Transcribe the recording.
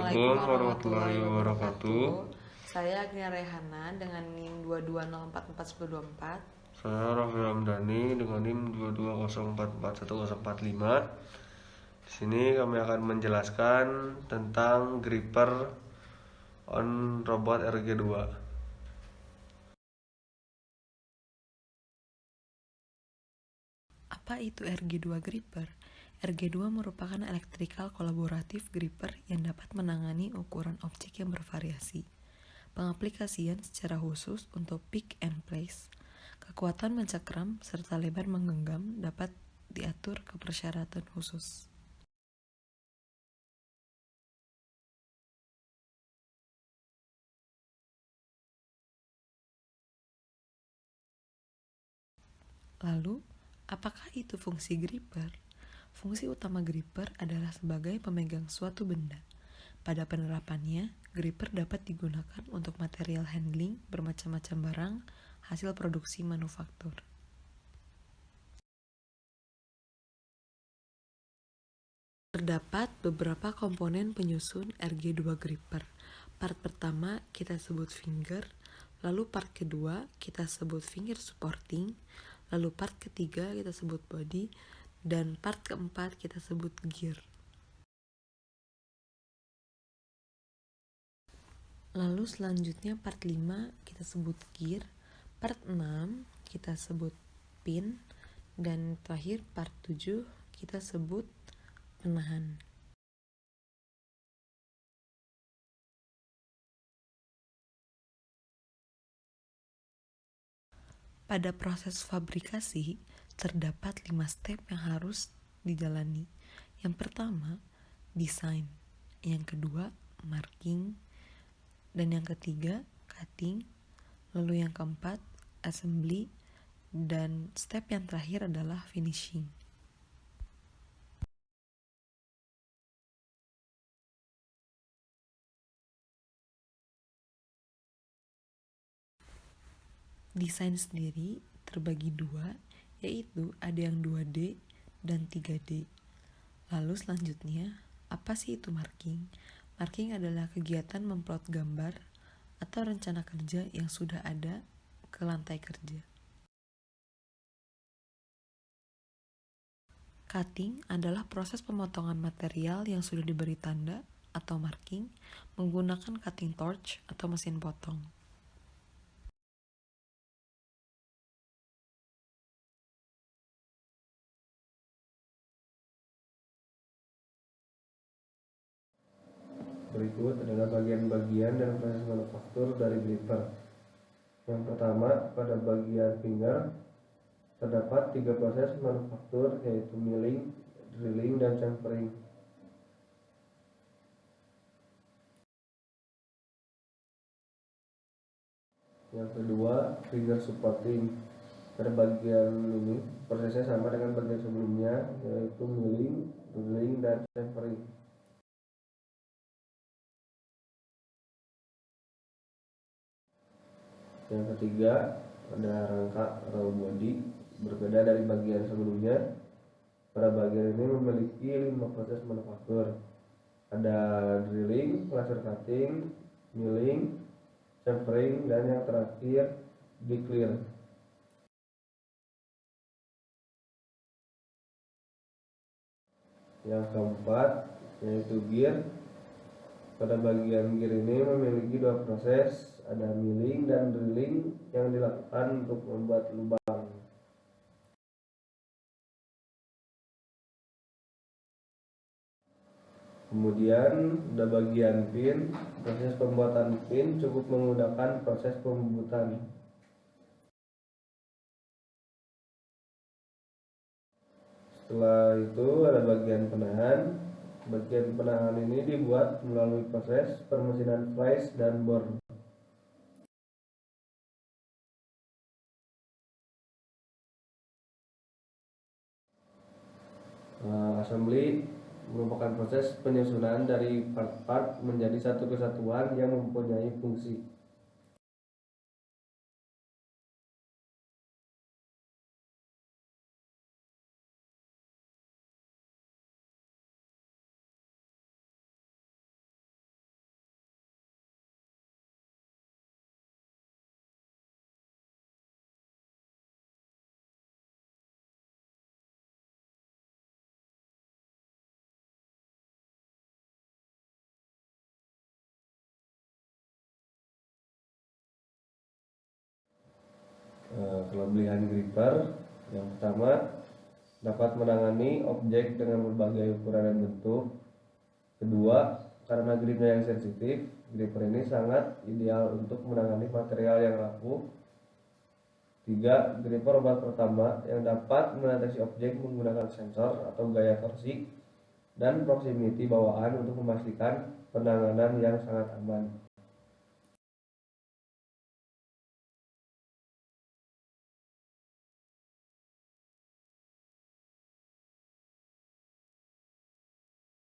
Assalamualaikum Assalamualaikum warahmatullahi warahmatullahi wabarakatuh. wabarakatuh. Saya Agnia Rehana dengan NIM 22044124. Saya Raffi Ramdhani dengan NIM 22044145. Di sini kami akan menjelaskan tentang gripper on robot RG2. Apa itu RG2 gripper? RG2 merupakan electrical kolaboratif gripper yang dapat menangani ukuran objek yang bervariasi. Pengaplikasian secara khusus untuk pick and place. Kekuatan mencekram serta lebar menggenggam dapat diatur ke persyaratan khusus. Lalu, apakah itu fungsi gripper? Fungsi utama gripper adalah sebagai pemegang suatu benda. Pada penerapannya, gripper dapat digunakan untuk material handling bermacam-macam barang hasil produksi manufaktur. Terdapat beberapa komponen penyusun RG2 gripper. Part pertama kita sebut finger, lalu part kedua kita sebut finger supporting, lalu part ketiga kita sebut body, dan part keempat kita sebut gear. Lalu selanjutnya part 5 kita sebut gear, part 6 kita sebut pin, dan terakhir part 7 kita sebut penahan. Pada proses fabrikasi, terdapat 5 step yang harus dijalani. Yang pertama, desain. Yang kedua, marking. Dan yang ketiga, cutting. Lalu yang keempat, assembly. Dan step yang terakhir adalah finishing. Desain sendiri terbagi dua, yaitu ada yang 2D dan 3D. Lalu selanjutnya, apa sih itu marking? Marking adalah kegiatan memplot gambar atau rencana kerja yang sudah ada ke lantai kerja. Cutting adalah proses pemotongan material yang sudah diberi tanda atau marking menggunakan cutting torch atau mesin potong. Berikut adalah bagian-bagian dan proses manufaktur dari gripper. Yang pertama, pada bagian finger terdapat 3 proses manufaktur, yaitu milling, drilling, dan chamfering. Yang kedua, finger supporting. Pada bagian ini prosesnya sama dengan bagian sebelumnya, yaitu milling, drilling, dan chamfering. Yang ketiga, ada rangka atau body. Berbeda dari bagian sebelumnya, pada bagian ini memiliki 5 proses manufaktur. Ada drilling, laser cutting, milling, chamfering, dan yang terakhir declear. Yang keempat yaitu gear. Pada bagian gear ini memiliki 2 proses, ada milling dan drilling yang dilakukan untuk membuat lubang. Kemudian ada bagian pin. Proses pembuatan pin cukup menggunakan proses pembubutan. Setelah itu ada bagian penahan. Bagian penahan ini dibuat melalui proses permesinan vise dan bor. Assembly merupakan proses penyusunan dari part-part menjadi satu kesatuan yang mempunyai fungsi. Kelebihan gripper yang pertama, dapat menangani objek dengan berbagai ukuran dan bentuk. Kedua, karena gripnya yang sensitif, gripper ini sangat ideal untuk menangani material yang rapuh. Tiga, gripper obat pertama yang dapat mendeteksi objek menggunakan sensor atau gaya torsi dan proximity bawaan untuk memastikan penanganan yang sangat aman.